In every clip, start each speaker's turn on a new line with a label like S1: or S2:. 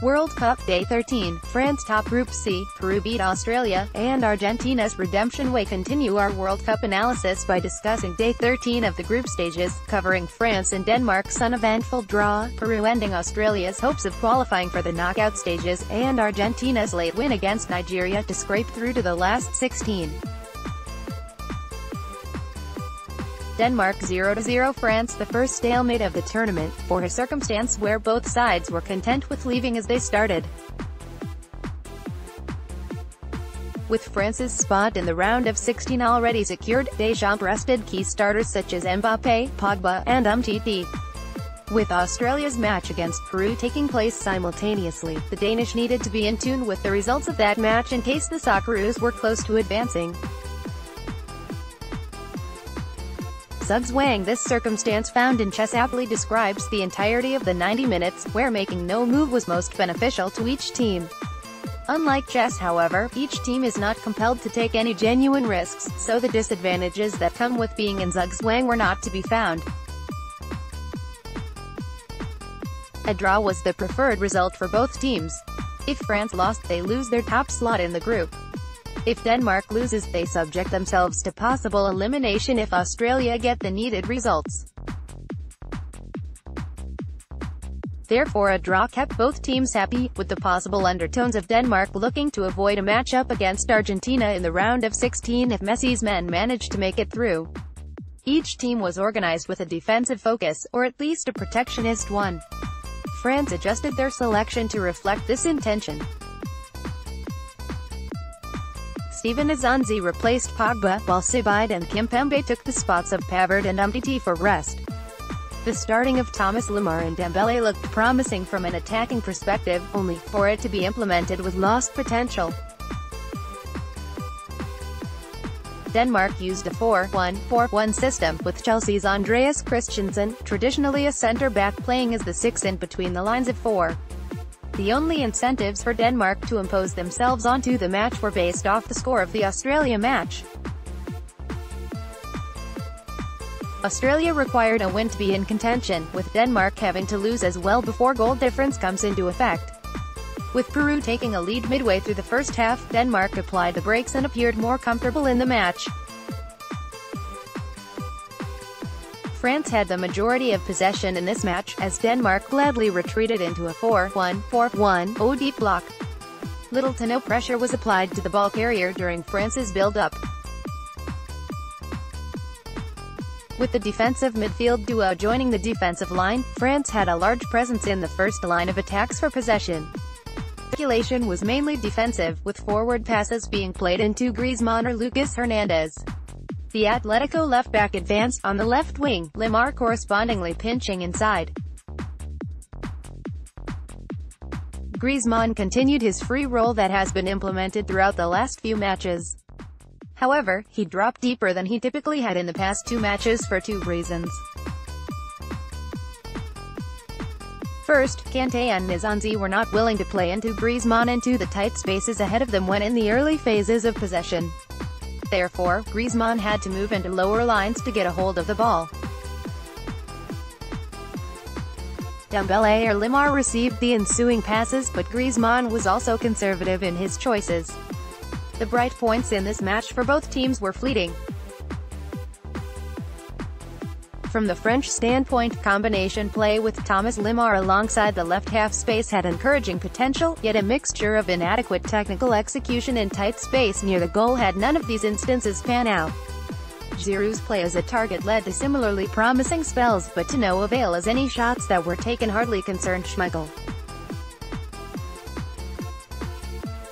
S1: World Cup Day 13, France top Group C, Peru beat Australia, and Argentina's RedemptionWe. Continue our World Cup analysis by discussing Day 13 of the group stages, covering France and Denmark's uneventful draw, Peru ending Australia's hopes of qualifying for the knockout stages, and Argentina's late win against Nigeria to scrape through to the last 16. Denmark 0-0 France. The first stalemate of the tournament, for a circumstance where both sides were content with leaving as they started. With France's spot in the round of 16 already secured, Deschamps rested key starters such as Mbappé, Pogba, and Umtiti. With Australia's match against Peru taking place simultaneously, the Danish needed to be in tune with the results of that match in case the Socceroos were close to advancing. Zugzwang. This circumstance found in chess aptly describes the entirety of the 90 minutes, where making no move was most beneficial to each team. Unlike chess, however, each team is not compelled to take any genuine risks, so the disadvantages that come with being in Zugzwang were not to be found. A draw was the preferred result for both teams. If France lost, they lose their top slot in the group. If Denmark loses, they subject themselves to possible elimination if Australia get the needed results. Therefore a draw kept both teams happy, with the possible undertones of Denmark looking to avoid a matchup against Argentina in the round of 16 if Messi's men managed to make it through. Each team was organized with a defensive focus, or at least a protectionist one. France adjusted their selection to reflect this intention. Steven Azanzi replaced Pogba, while Sibide and Kimpembe took the spots of Pavard and Umtiti for rest. The starting of Thomas Lemar and Dembele looked promising from an attacking perspective, only for it to be implemented with lost potential. Denmark used a 4-1-4-1 system, with Chelsea's Andreas Christensen, traditionally a centre-back, playing as the 6 in between the lines of 4. The only incentives for Denmark to impose themselves onto the match were based off the score of the Australia match. Australia required a win to be in contention, with Denmark having to lose as well before goal difference comes into effect. With Peru taking a lead midway through the first half, Denmark applied the brakes and appeared more comfortable in the match. France had the majority of possession in this match, as Denmark gladly retreated into a 4-1-4-1 deep block. Little to no pressure was applied to the ball carrier during France's build-up. With the defensive midfield duo joining the defensive line, France had a large presence in the first line of attacks for possession. Circulation was mainly defensive, with forward passes being played into Griezmann or Lucas Hernandez. The Atletico left-back advanced on the left wing, Lemar correspondingly pinching inside. Griezmann continued his free role that has been implemented throughout the last few matches. However, he dropped deeper than he typically had in the past 2 matches for 2 reasons. First, Kanté and Nzonzi were not willing to play into Griezmann into the tight spaces ahead of them when in the early phases of possession. Therefore, Griezmann had to move into lower lines to get a hold of the ball. Dembele or Lemar received the ensuing passes, but Griezmann was also conservative in his choices. The bright points in this match for both teams were fleeting. From the French standpoint, combination play with Thomas Lemar alongside the left half space had encouraging potential, yet a mixture of inadequate technical execution and tight space near the goal had none of these instances pan out. Giroud's play as a target led to similarly promising spells, but to no avail as any shots that were taken hardly concerned Schmeichel.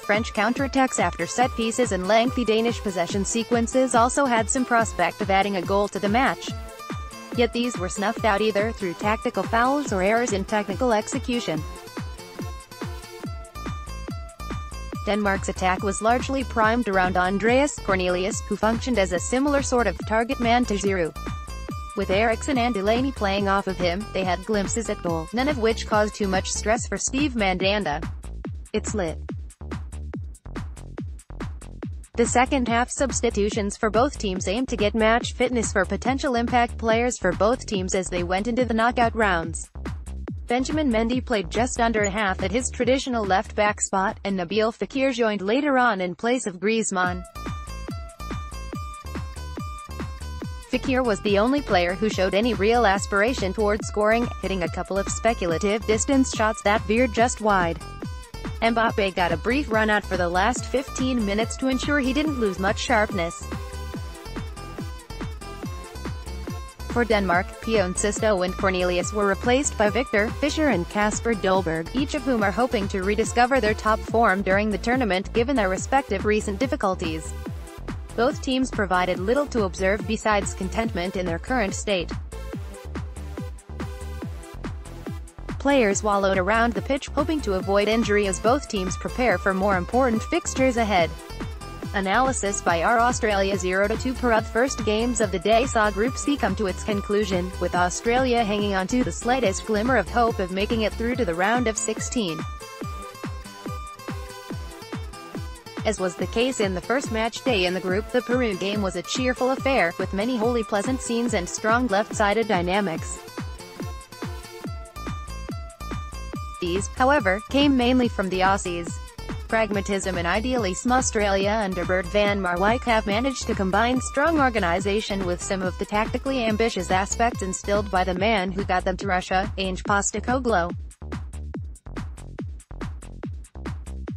S1: French counterattacks after set pieces and lengthy Danish possession sequences also had some prospect of adding a goal to the match. Yet these were snuffed out either through tactical fouls or errors in technical execution. Denmark's attack was largely primed around Andreas Cornelius, who functioned as a similar sort of target man to Giroud. With Eriksen and Delaney playing off of him, they had glimpses at goal, none of which caused too much stress for Steve Mandanda. It's lit. The second-half substitutions for both teams aimed to get match fitness for potential impact players for both teams as they went into the knockout rounds. Benjamin Mendy played just under half at his traditional left-back spot, and Nabil Fekir joined later on in place of Griezmann. Fekir was the only player who showed any real aspiration toward scoring, hitting a couple of speculative distance shots that veered just wide. Mbappé got a brief run-out for the last 15 minutes to ensure he didn't lose much sharpness. For Denmark, Pion Sisto and Cornelius were replaced by Victor Fischer and Kasper Dolberg, each of whom are hoping to rediscover their top form during the tournament given their respective recent difficulties. Both teams provided little to observe besides contentment in their current state. Players wallowed around the pitch, hoping to avoid injury as both teams prepare for more important fixtures ahead. Analysis by our Australia 0-2 Peru. First games of the day saw Group C come to its conclusion, with Australia hanging on to the slightest glimmer of hope of making it through to the round of 16. As was the case in the first match day in the group, the Peru game was a cheerful affair, with many wholly pleasant scenes and strong left-sided dynamics. These, however, came mainly from the Aussies. Pragmatism and idealism. Australia under Bert van Marwijk have managed to combine strong organisation with some of the tactically ambitious aspects instilled by the man who got them to Russia, Ange Postecoglou.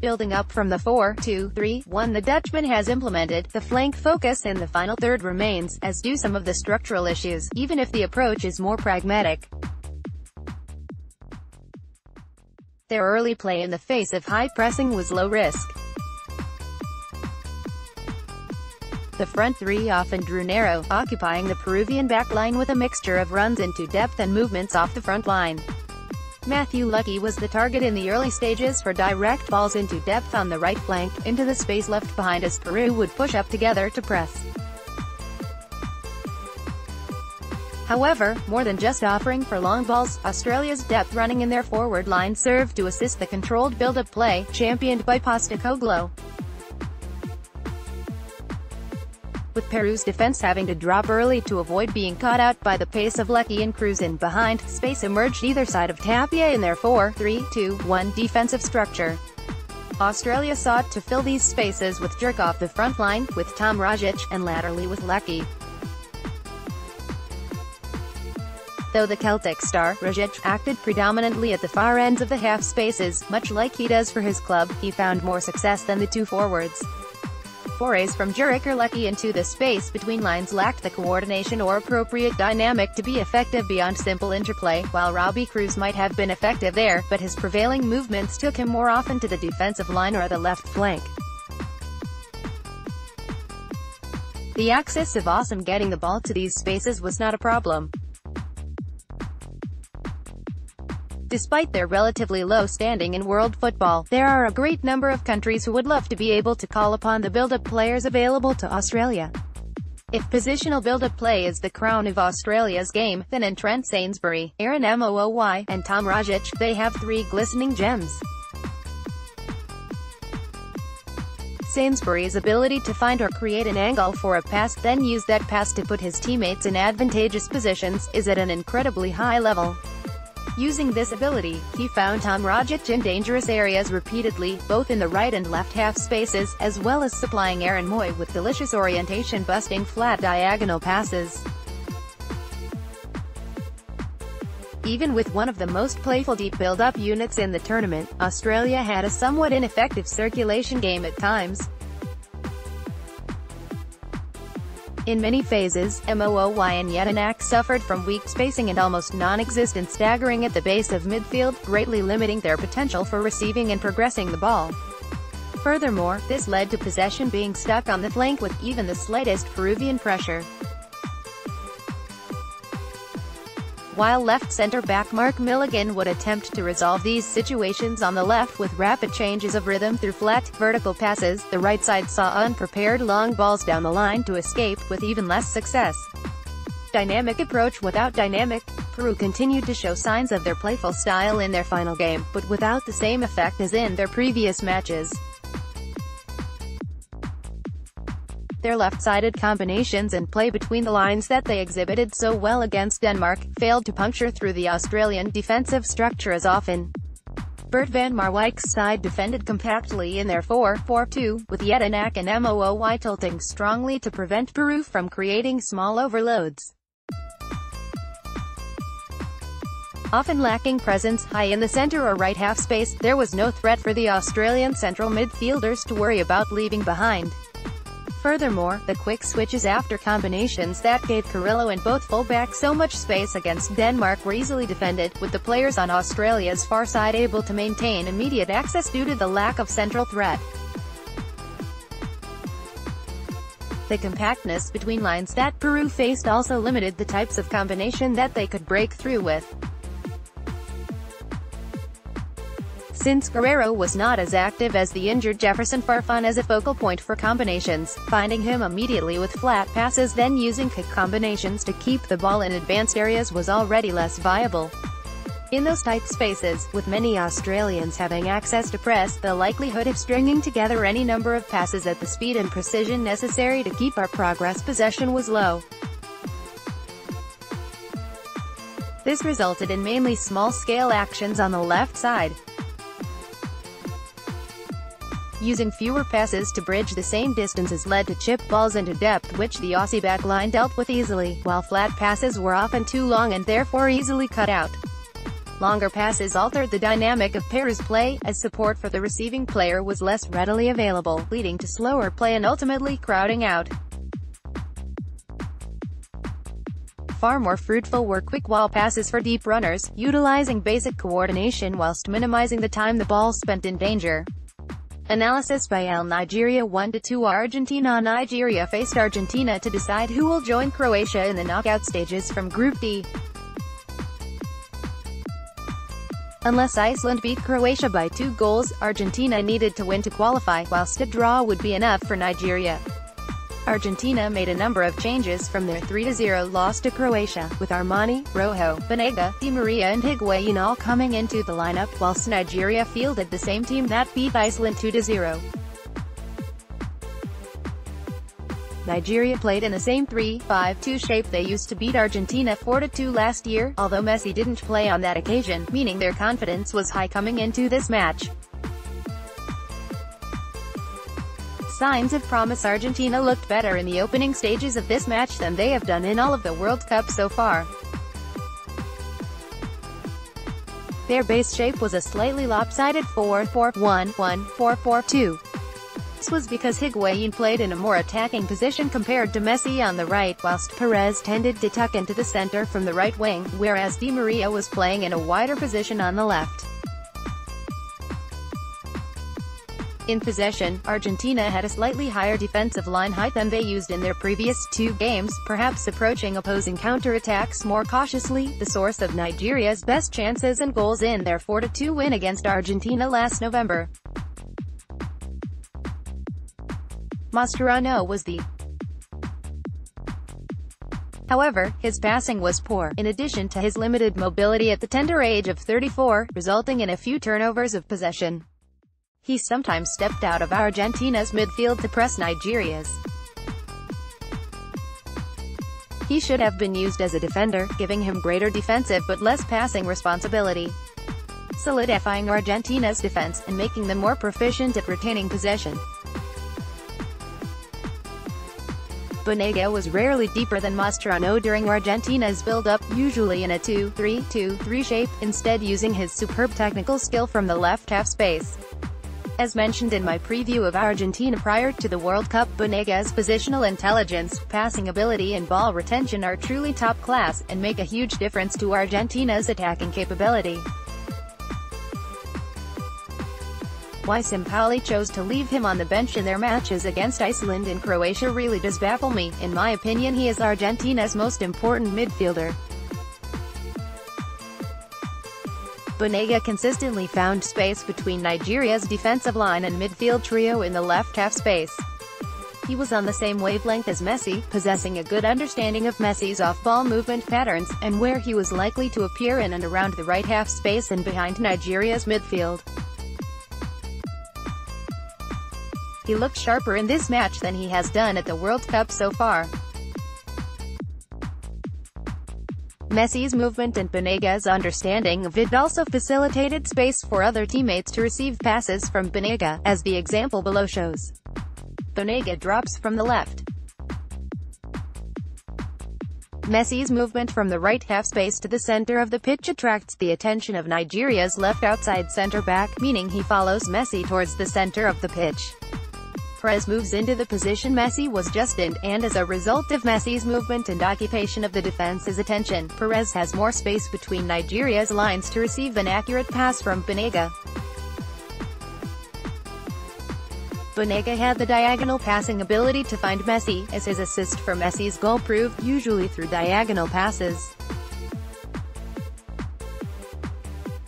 S1: Building up from the 4-2-3-1 the Dutchman has implemented, the flank focus in the final third remains, as do some of the structural issues, even if the approach is more pragmatic. Their early play in the face of high pressing was low risk. The front three often drew narrow, occupying the Peruvian backline with a mixture of runs into depth and movements off the front line. Matthew Lucky was the target in the early stages for direct balls into depth on the right flank, into the space left behind as Peru would push up together to press. However, more than just offering for long balls, Australia's depth running in their forward line served to assist the controlled build-up play, championed by Postecoglou. With Peru's defense having to drop early to avoid being caught out by the pace of Lucky and Cruz in behind, space emerged either side of Tapia in their 4-3-2-1 defensive structure. Australia sought to fill these spaces with jerk off the front line, with Tom Rogic, and laterally with Lucky. Though the Celtic star, Rogic, acted predominantly at the far ends of the half spaces, much like he does for his club, he found more success than the two forwards. Forays from Juric or Lucky into the space between lines lacked the coordination or appropriate dynamic to be effective beyond simple interplay, while Robbie Cruz might have been effective there, but his prevailing movements took him more often to the defensive line or the left flank. The axis of awesome getting the ball to these spaces was not a problem. Despite their relatively low standing in world football, there are a great number of countries who would love to be able to call upon the build-up players available to Australia. If positional build-up play is the crown of Australia's game, then in Trent Sainsbury, Aaron Mooy, and Tom Rogic, they have three glistening gems. Sainsbury's ability to find or create an angle for a pass, then use that pass to put his teammates in advantageous positions, is at an incredibly high level. Using this ability, he found Tom Rogic in dangerous areas repeatedly, both in the right and left half spaces, as well as supplying Aaron Mooy with delicious orientation-busting flat diagonal passes. Even with one of the most playful deep build-up units in the tournament, Australia had a somewhat ineffective circulation game at times. In many phases, Mooy and Jedinak suffered from weak spacing and almost non-existent staggering at the base of midfield, greatly limiting their potential for receiving and progressing the ball. Furthermore, this led to possession being stuck on the flank with even the slightest Peruvian pressure. While left centre-back Mark Milligan would attempt to resolve these situations on the left with rapid changes of rhythm through flat, vertical passes, the right side saw unprepared long balls down the line to escape, with even less success. Dynamic approach without dynamic. Peru continued to show signs of their playful style in their final game, but without the same effect as in their previous matches. Their left-sided combinations and play between the lines that they exhibited so well against Denmark, failed to puncture through the Australian defensive structure as often. Bert van Marwijk's side defended compactly in their 4-4-2, with Jedinak and Mooy tilting strongly to prevent Peru from creating small overloads. Often lacking presence high in the center or right half space, there was no threat for the Australian central midfielders to worry about leaving behind. Furthermore, the quick switches after combinations that gave Carrillo and both fullbacks so much space against Denmark were easily defended, with the players on Australia's far side able to maintain immediate access due to the lack of central threat. The compactness between lines that Peru faced also limited the types of combination that they could break through with. Since Guerrero was not as active as the injured Jefferson Farfan as a focal point for combinations, finding him immediately with flat passes then using kick combinations to keep the ball in advanced areas was already less viable. In those tight spaces, with many Australians having access to press, the likelihood of stringing together any number of passes at the speed and precision necessary to keep our progress possession was low. This resulted in mainly small-scale actions on the left side. Using fewer passes to bridge the same distances led to chip balls into depth which the Aussie back line dealt with easily, while flat passes were often too long and therefore easily cut out. Longer passes altered the dynamic of Peru's play, as support for the receiving player was less readily available, leading to slower play and ultimately crowding out. Far more fruitful were quick wall passes for deep runners, utilizing basic coordination whilst minimizing the time the ball spent in danger. Analysis by L. Nigeria 1-2 Argentina faced Argentina to decide who will join Croatia in the knockout stages from Group D. Unless Iceland beat Croatia by 2 goals, Argentina needed to win to qualify, whilst a draw would be enough for Nigeria. Argentina made a number of changes from their 3-0 loss to Croatia, with Armani, Rojo, Banega, Di Maria and Higuain all coming into the lineup, whilst Nigeria fielded the same team that beat Iceland 2-0. Nigeria played in the same 3-5-2 shape they used to beat Argentina 4-2 last year, although Messi didn't play on that occasion, meaning their confidence was high coming into this match. Signs of promise. Argentina looked better in the opening stages of this match than they have done in all of the World Cup so far. Their base shape was a slightly lopsided 4-4-1-1, 4-4-2. This was because Higuain played in a more attacking position compared to Messi on the right, whilst Perez tended to tuck into the center from the right wing, whereas Di Maria was playing in a wider position on the left. In possession, Argentina had a slightly higher defensive line height than they used in their previous 2 games, perhaps approaching opposing counterattacks more cautiously, the source of Nigeria's best chances and goals in their 4-2 win against Argentina last November. Mascherano was the However, his passing was poor, in addition to his limited mobility at the tender age of 34, resulting in a few turnovers of possession. He sometimes stepped out of Argentina's midfield to press Nigeria's. He should have been used as a defender, giving him greater defensive but less passing responsibility, solidifying Argentina's defense, and making them more proficient at retaining possession. Banega was rarely deeper than Mascherano during Argentina's build-up, usually in a 2-3-2-3 shape, instead using his superb technical skill from the left half space. As mentioned in my preview of Argentina prior to the World Cup, Banega's positional intelligence, passing ability and ball retention are truly top class, and make a huge difference to Argentina's attacking capability. Why Sampaoli chose to leave him on the bench in their matches against Iceland and Croatia really does baffle me. In my opinion, he is Argentina's most important midfielder. Banega consistently found space between Nigeria's defensive line and midfield trio in the left half space. He was on the same wavelength as Messi, possessing a good understanding of Messi's off-ball movement patterns, and where he was likely to appear in and around the right half space and behind Nigeria's midfield. He looked sharper in this match than he has done at the World Cup so far. Messi's movement and Banega's understanding of it also facilitated space for other teammates to receive passes from Banega, as the example below shows. Banega drops from the left. Messi's movement from the right half space to the center of the pitch attracts the attention of Nigeria's left outside center-back, meaning he follows Messi towards the center of the pitch. Perez moves into the position Messi was just in, and as a result of Messi's movement and occupation of the defense's attention, Perez has more space between Nigeria's lines to receive an accurate pass from Banega. Banega had the diagonal passing ability to find Messi, as his assist for Messi's goal proved, usually through diagonal passes.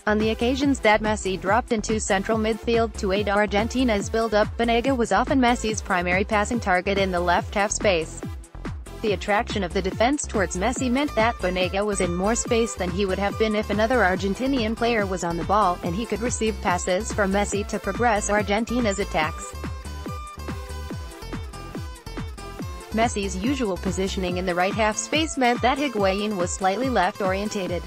S1: On the occasions that Messi dropped into central midfield to aid Argentina's build-up, Banega was often Messi's primary passing target in the left half space. The attraction of the defense towards Messi meant that Banega was in more space than he would have been if another Argentinian player was on the ball, and he could receive passes from Messi to progress Argentina's attacks. Messi's usual positioning in the right half space meant that Higuain was slightly left-orientated.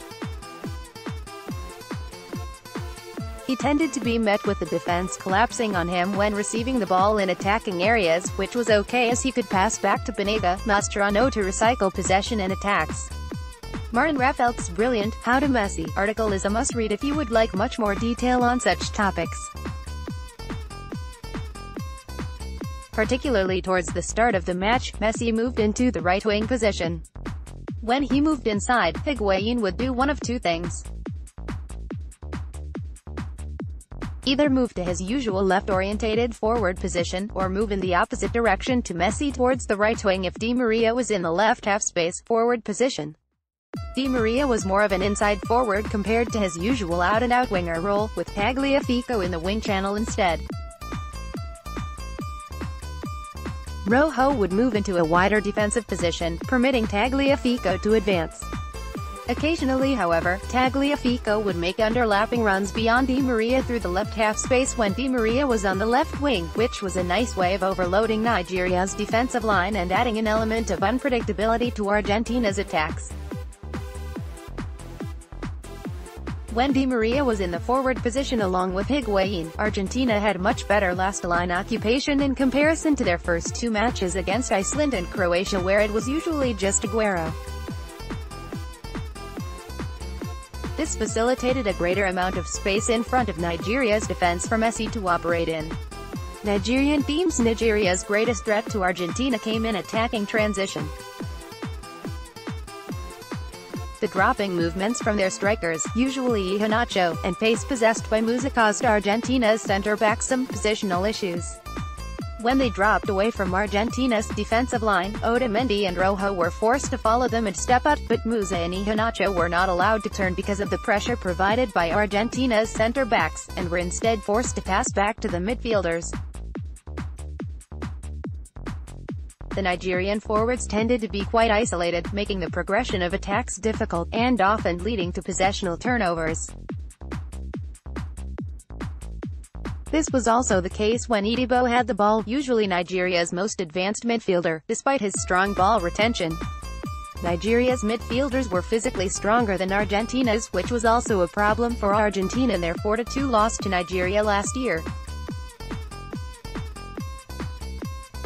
S1: He tended to be met with the defense collapsing on him when receiving the ball in attacking areas, which was okay as he could pass back to Banega, Mascherano to recycle possession and attacks. Martin Raffelt's brilliant "How to Messi" article is a must-read if you would like much more detail on such topics. Particularly towards the start of the match, Messi moved into the right wing position. When he moved inside, Higuain would do one of two things. Either move to his usual left-orientated forward position, or move in the opposite direction to Messi towards the right wing if Di Maria was in the left half-space forward position. Di Maria was more of an inside forward compared to his usual out-and-out winger role, with Tagliafico in the wing channel instead. Rojo would move into a wider defensive position, permitting Tagliafico to advance. Occasionally, however, Tagliafico would make underlapping runs beyond Di Maria through the left half space when Di Maria was on the left wing, which was a nice way of overloading Nigeria's defensive line and adding an element of unpredictability to Argentina's attacks. When Di Maria was in the forward position along with Higuain, Argentina had much better last-line occupation in comparison to their first two matches against Iceland and Croatia, where it was usually just Aguero. This facilitated a greater amount of space in front of Nigeria's defense for Messi to operate in. Nigerian teams Nigeria's greatest threat to Argentina came in attacking transition. The dropping movements from their strikers, usually Iheanacho, and pace possessed by Musa caused Argentina's center-back some positional issues. When they dropped away from Argentina's defensive line, Otamendi and Rojo were forced to follow them and step out, but Musa and Iheanacho were not allowed to turn because of the pressure provided by Argentina's center-backs, and were instead forced to pass back to the midfielders. The Nigerian forwards tended to be quite isolated, making the progression of attacks difficult, and often leading to possessional turnovers. This was also the case when Idibo had the ball, usually Nigeria's most advanced midfielder, despite his strong ball retention. Nigeria's midfielders were physically stronger than Argentina's, which was also a problem for Argentina in their 4-2 loss to Nigeria last year.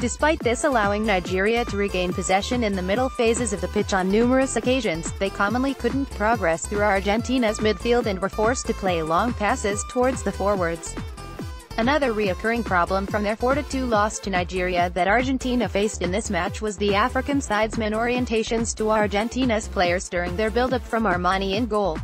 S1: Despite this allowing Nigeria to regain possession in the middle phases of the pitch on numerous occasions, they commonly couldn't progress through Argentina's midfield and were forced to play long passes towards the forwards. Another reoccurring problem from their 4-2 loss to Nigeria that Argentina faced in this match was the African side's main orientations to Argentina's players during their build-up from Armani in goal.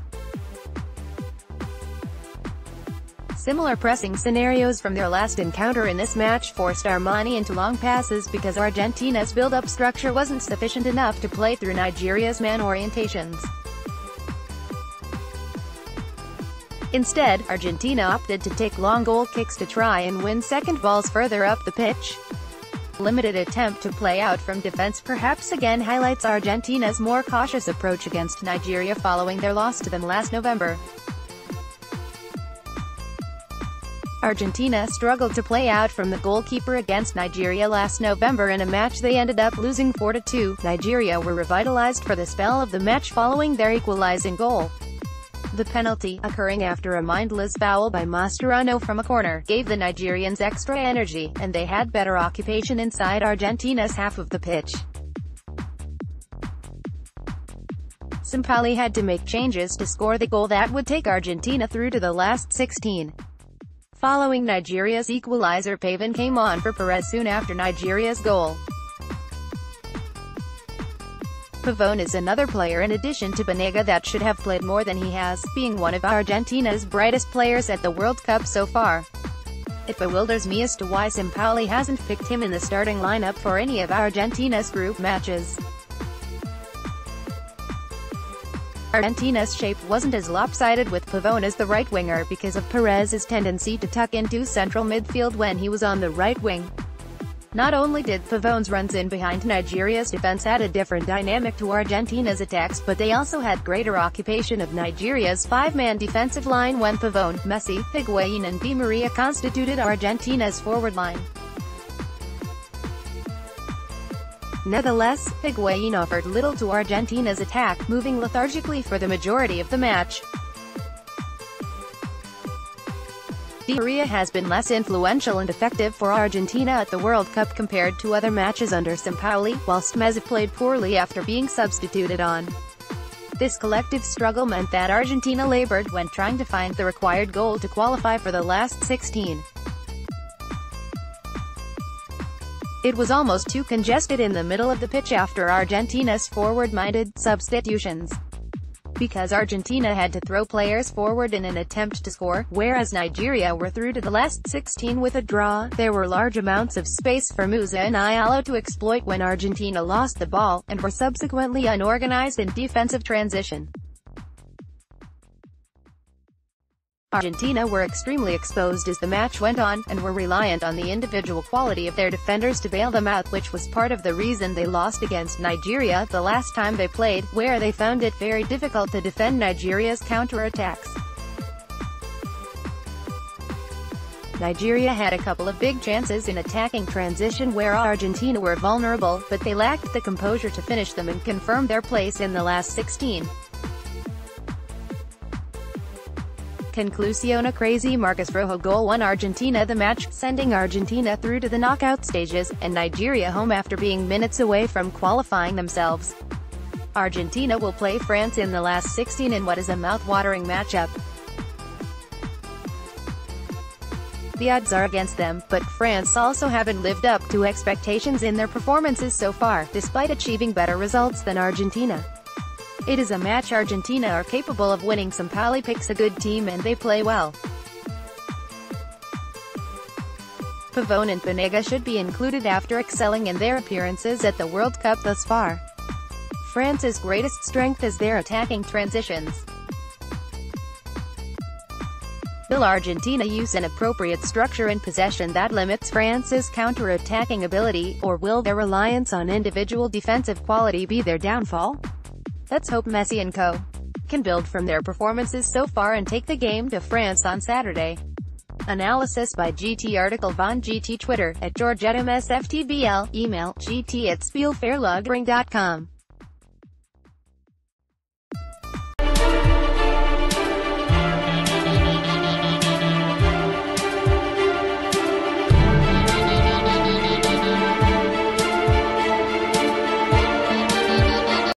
S1: Similar pressing scenarios from their last encounter in this match forced Armani into long passes because Argentina's build-up structure wasn't sufficient enough to play through Nigeria's man orientations. Instead, Argentina opted to take long goal kicks to try and win second balls further up the pitch. Limited attempt to play out from defense perhaps again highlights Argentina's more cautious approach against Nigeria following their loss to them last November. Argentina struggled to play out from the goalkeeper against Nigeria last November in a match they ended up losing 4-2. Nigeria were revitalized for the spell of the match following their equalizing goal. The penalty, occurring after a mindless foul by Mascherano from a corner, gave the Nigerians extra energy, and they had better occupation inside Argentina's half of the pitch. Sampaoli had to make changes to score the goal that would take Argentina through to the last 16. Following Nigeria's equalizer, Pavon came on for Perez soon after Nigeria's goal. Pavon is another player in addition to Banega that should have played more than he has, being one of Argentina's brightest players at the World Cup so far. It bewilders me as to why Sampaoli hasn't picked him in the starting lineup for any of Argentina's group matches. Argentina's shape wasn't as lopsided with Pavon as the right winger because of Perez's tendency to tuck into central midfield when he was on the right wing. Not only did Pavon's runs in behind Nigeria's defense add a different dynamic to Argentina's attacks, but they also had greater occupation of Nigeria's five-man defensive line when Pavon, Messi, Higuain and Di Maria constituted Argentina's forward line. Nevertheless, Higuain offered little to Argentina's attack, moving lethargically for the majority of the match. Di Maria has been less influential and effective for Argentina at the World Cup compared to other matches under Sampaoli, whilst Messi played poorly after being substituted on. This collective struggle meant that Argentina labored when trying to find the required goal to qualify for the last 16. It was almost too congested in the middle of the pitch after Argentina's forward-minded substitutions. Because Argentina had to throw players forward in an attempt to score, whereas Nigeria were through to the last 16 with a draw, there were large amounts of space for Musa and Ayala to exploit when Argentina lost the ball, and were subsequently unorganized in defensive transition. Argentina were extremely exposed as the match went on, and were reliant on the individual quality of their defenders to bail them out, which was part of the reason they lost against Nigeria the last time they played, where they found it very difficult to defend Nigeria's counterattacks. Nigeria had a couple of big chances in attacking transition where Argentina were vulnerable, but they lacked the composure to finish them and confirm their place in the last 16. Conclusiona crazy Marcus Rojo goal won Argentina the match, sending Argentina through to the knockout stages, and Nigeria home after being minutes away from qualifying themselves. Argentina will play France in the last 16 in what is a mouth-watering matchup. The odds are against them, but France also haven't lived up to expectations in their performances so far, despite achieving better results than Argentina. It is a match Argentina are capable of winning. Sampaoli picks a good team and they play well. Pavon and Banega should be included after excelling in their appearances at the World Cup thus far. France's greatest strength is their attacking transitions. Will Argentina use an appropriate structure and possession that limits France's counter-attacking ability, or will their reliance on individual defensive quality be their downfall? Let's hope Messi and co. can build from their performances so far and take the game to France on Saturday. Analysis by GT. Article von GT. Twitter, @GeorgetteMSFTBL, email, gt@spielverlagerung.com.